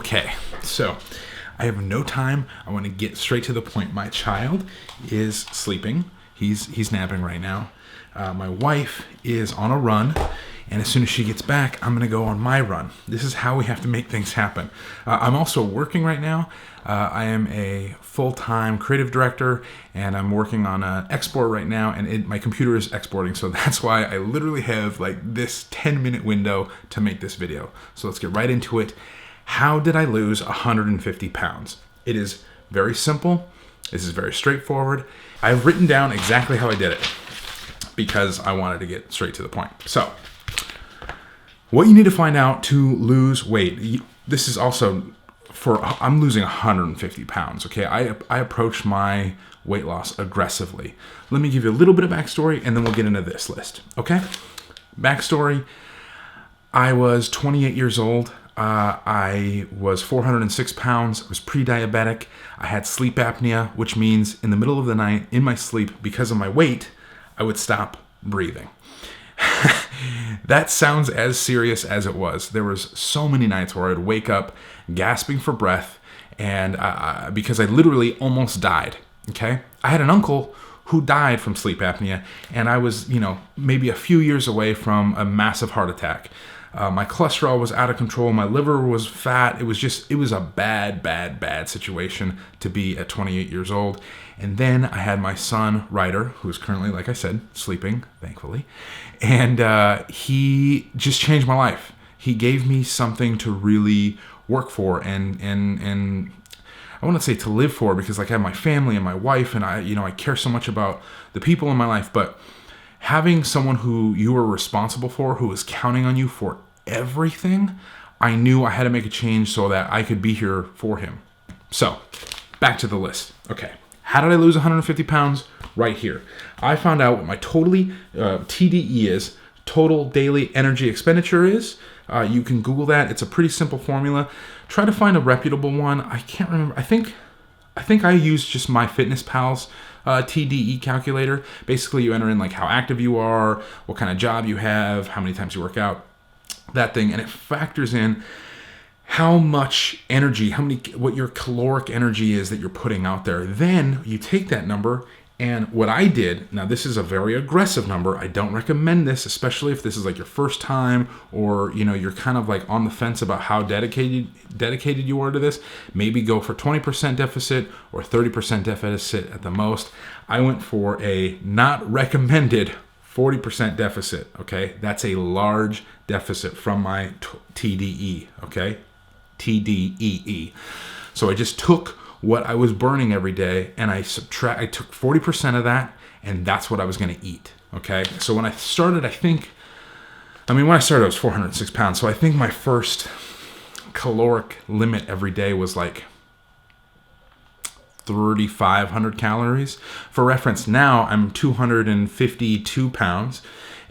Okay, so I have no time. I want to get straight to the point. My child is sleeping. He's napping right now. My wife is on a run, and as soon as she gets back, I'm going to go on my run. This is how we have to make things happen. I'm also working right now. I am a full-time creative director, and I'm working on an export right now, and my computer is exporting, so that's why I literally have like this 10-minute window to make this video. So let's get right into it. How did I lose 150 pounds? It is very simple. This is very straightforward. I've written down exactly how I did it because I wanted to get straight to the point. So, what you need to find out to lose weight. This is also I'm losing 150 pounds, okay? I approach my weight loss aggressively. Let me give you a little bit of backstory and then we'll get into this list, okay? Backstory, I was 28 years old. I was 406 pounds. I was pre-diabetic. I had sleep apnea, which means in the middle of the night, in my sleep, because of my weight, I would stop breathing. That sounds as serious as it was. There was so many nights where I'd wake up gasping for breath, and because I literally almost died. Okay, I had an uncle who died from sleep apnea, and I was, maybe a few years away from a massive heart attack. My cholesterol was out of control. My liver was fat. It was a bad situation to be at 28 years old. And then I had my son, Ryder, who is currently, like I said, sleeping, thankfully. And he just changed my life. He gave me something to really work for and I want to say to live for, because like I have my family and my wife, and I care so much about the people in my life, but having someone who you are responsible for, who is counting on you for everything, I knew I had to make a change so that I could be here for him. So, back to the list. Okay, how did I lose 150 pounds? Right here. I found out what my TDE is, total daily energy expenditure is. You can Google that. It's a pretty simple formula. Try to find a reputable one. I can't remember. I think I used just MyFitnessPal's TDE calculator. Basically, you enter in like how active you are, what kind of job you have, how many times you work out, that thing, and it factors in how much energy, what your caloric energy is that you're putting out there. Then you take that number, and what I did, now this is a very aggressive number. I don't recommend this, especially if this is like your first time, or you're kind of like on the fence about how dedicated you are to this. Maybe go for 20% deficit or 30% deficit at the most. I went for a not recommended 40% deficit, okay? That's a large deficit from my TDE, okay? TDEE. So I just took what I was burning every day, and I took 40% of that, and that's what I was going to eat, okay? So when I started, when I started, I was 406 pounds, so I think my first caloric limit every day was like 3,500 calories. For reference, now I'm 252 pounds,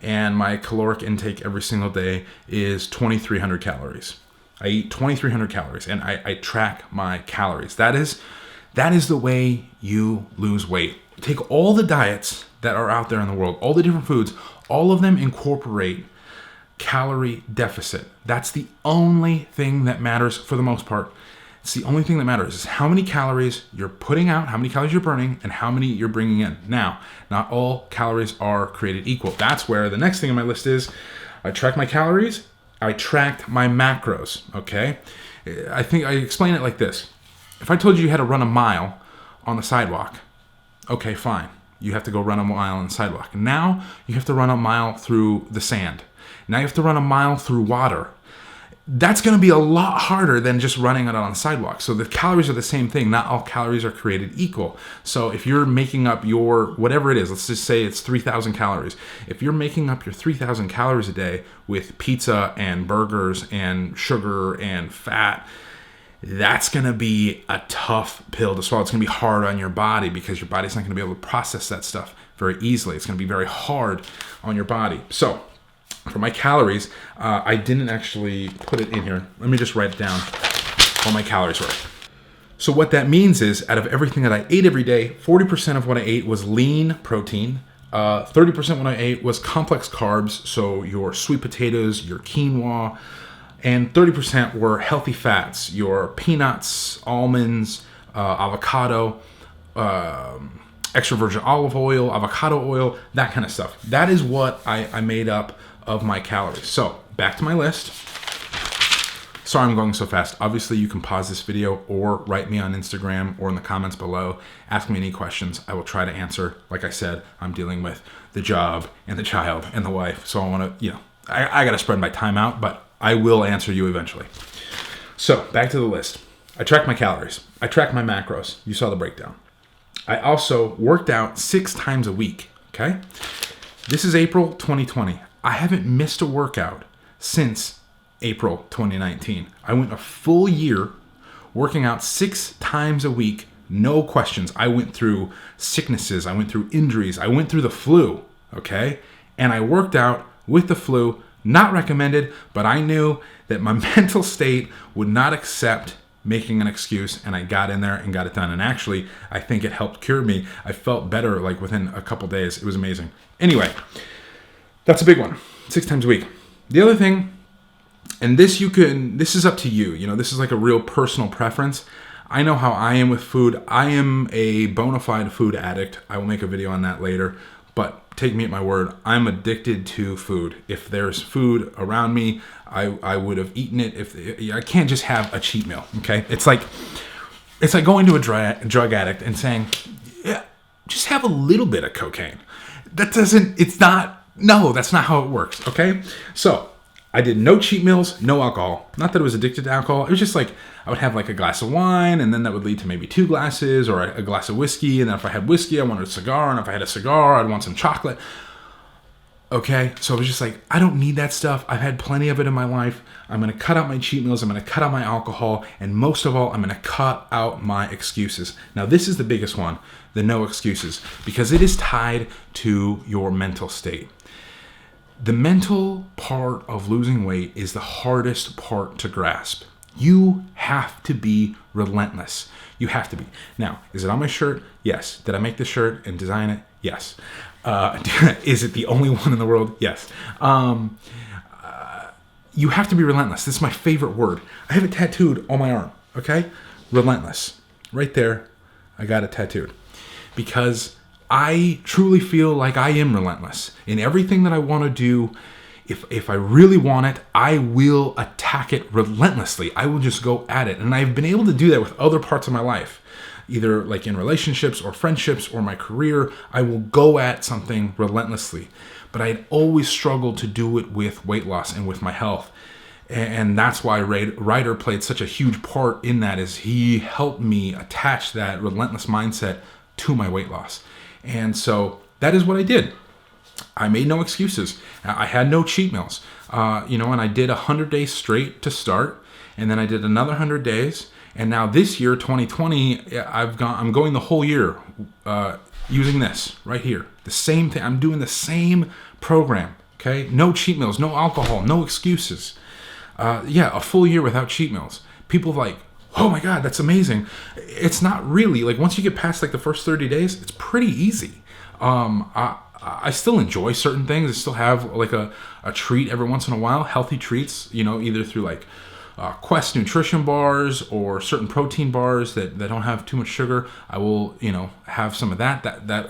and my caloric intake every single day is 2,300 calories. I eat 2,300 calories, and I track my calories. That is the way you lose weight. Take all the diets that are out there in the world, all the different foods, all of them incorporate calorie deficit. That's the only thing that matters for the most part. It's the only thing that matters is how many calories you're putting out, how many calories you're burning, and how many you're bringing in. Now, not all calories are created equal. That's where the next thing on my list is. I track my calories. I tracked my macros, okay? I think I explain it like this. If I told you had to run a mile on the sidewalk, okay, fine. You have to go run a mile on the sidewalk. Now you have to run a mile through the sand. Now you have to run a mile through water. That's going to be a lot harder than just running it on the sidewalk. So the calories are the same thing. Not all calories are created equal. So if you're making up your, whatever it is, let's just say it's 3,000 calories. If you're making up your 3,000 calories a day with pizza and burgers and sugar and fat, that's going to be a tough pill to swallow. It's going to be hard on your body because your body's not going to be able to process that stuff very easily. It's going to be very hard on your body. So for my calories, I didn't actually put it in here. Let me just write it down what my calories were. So what that means is out of everything that I ate every day, 40% of what I ate was lean protein. 30% what I ate was complex carbs. So your sweet potatoes, your quinoa, And 30% were healthy fats, your peanuts, almonds, avocado, extra virgin olive oil, avocado oil, that kind of stuff. That is what I made up of my calories. So back to my list. Sorry I'm going so fast. Obviously, you can pause this video or write me on Instagram or in the comments below. Ask me any questions. I will try to answer. Like I said, I'm dealing with the job and the child and the wife. So I want to, I got to spread my time out, but I will answer you eventually. So back to the list. I track my calories. I track my macros. You saw the breakdown. I also worked out 6 times a week. Okay. This is April 2020. I haven't missed a workout since April 2019. I went a full year working out 6 times a week, no questions. I went through sicknesses, I went through injuries, I went through the flu, okay? And I worked out with the flu, not recommended, but I knew that my mental state would not accept making an excuse, and I got in there and got it done. And actually, I think it helped cure me. I felt better like within a couple days. It was amazing. Anyway, that's a big one, 6 times a week. The other thing, and this is up to you. This is like a real personal preference. I know how I am with food. I am a bona fide food addict. I will make a video on that later, but take me at my word. I'm addicted to food. If there's food around me, I would have eaten it. I can't just have a cheat meal. Okay. It's like going to a drug addict and saying, yeah, just have a little bit of cocaine. That's not how it works. Okay. So I did no cheat meals, no alcohol. Not that I was addicted to alcohol. It was just like I would have like a glass of wine, and then that would lead to maybe 2 glasses or a glass of whiskey. And then if I had whiskey, I wanted a cigar. And if I had a cigar, I'd want some chocolate. Okay, so I was just like, I don't need that stuff. I've had plenty of it in my life. I'm going to cut out my cheat meals. I'm going to cut out my alcohol. And most of all, I'm going to cut out my excuses. Now, this is the biggest one, the no excuses, because it is tied to your mental state. The mental part of losing weight is the hardest part to grasp. You have to be relentless. You have to be. Now, is it on my shirt? Yes. Did I make the shirt and design it? Yes. Is it the only one in the world? Yes. You have to be relentless. This is my favorite word. I have it tattooed on my arm. Okay? Relentless. Right there. I got it tattooed. Because I truly feel like I am relentless in everything that I want to do. If I really want it, I will attack it relentlessly. I will just go at it. And I've been able to do that with other parts of my life, either like in relationships or friendships or my career. I will go at something relentlessly. But I'd always struggled to do it with weight loss and with my health. And that's why Ryder played such a huge part in that, is he helped me attach that relentless mindset to my weight loss. And so that is what I did. I made no excuses. I had no cheat meals, and I did 100 days straight to start. And then I did another 100 days. And now this year, 2020, I'm going the whole year using this right here. The same thing. I'm doing the same program. Okay. No cheat meals, no alcohol, no excuses. A full year without cheat meals. People are like, oh my God, that's amazing. It's not really. Like, once you get past like the first 30 days, it's pretty easy. I still enjoy certain things. I still have like a treat every once in a while, healthy treats, either through like Quest nutrition bars or certain protein bars that don't have too much sugar. I will, have some of that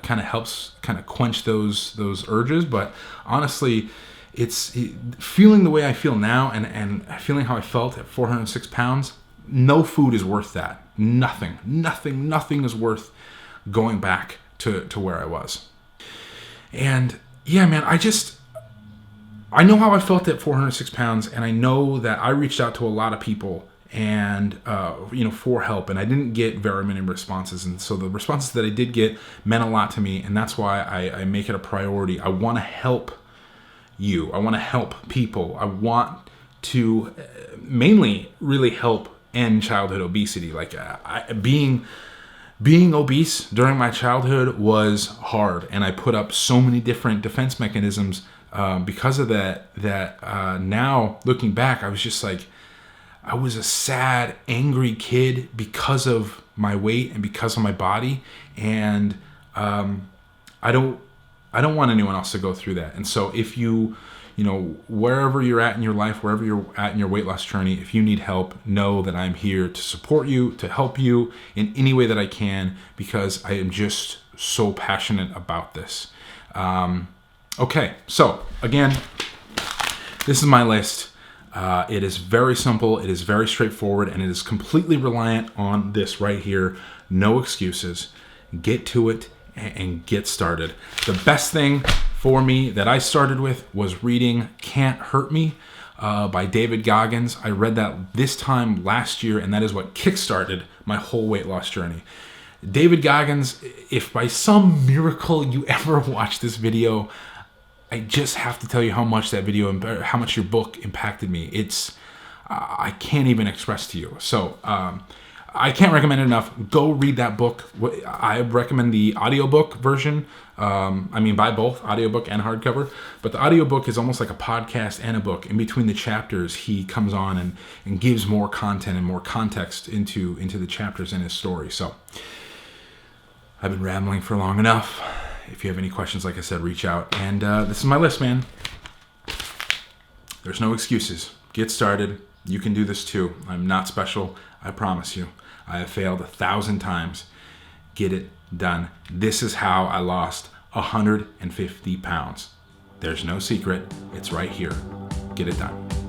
kind of helps kind of quench those urges. But honestly, it's feeling the way I feel now and feeling how I felt at 406 pounds. No food is worth that. Nothing is worth going back to where I was. And yeah, man, I know how I felt at 406 pounds, and I know that I reached out to a lot of people and, for help, and I didn't get very many responses. And so the responses that I did get meant a lot to me, and that's why I make it a priority. I want to help you. I want to help people. I want to mainly really help end childhood obesity. Like being obese during my childhood was hard, and I put up so many different defense mechanisms because of that. Now looking back, I was just like, I was a sad, angry kid because of my weight and because of my body, and I don't want anyone else to go through that. And so if you wherever you're at in your life, wherever you're at in your weight loss journey, if you need help, know that I'm here to support you, to help you in any way that I can, because I am just so passionate about this. Okay, so again, this is my list. It is very simple, it is very straightforward, and it is completely reliant on this right here. No excuses. Get to it and get started. The best thing for me that I started with was reading Can't Hurt Me by David Goggins. I read that this time last year, and that is what kickstarted my whole weight loss journey. David Goggins, if by some miracle you ever watch this video, I just have to tell you how much that video, how much your book impacted me. I can't even express to you. So I can't recommend it enough. Go read that book. I recommend the audiobook version. Buy both audiobook and hardcover. But the audiobook is almost like a podcast and a book. In between the chapters, he comes on and gives more content and more context into the chapters in his story. So I've been rambling for long enough. If you have any questions, like I said, reach out. And this is my list, man. There's no excuses. Get started. You can do this too. I'm not special. I promise you. I have failed 1,000 times. Get it done. This is how I lost 150 pounds. There's no secret. It's right here. Get it done.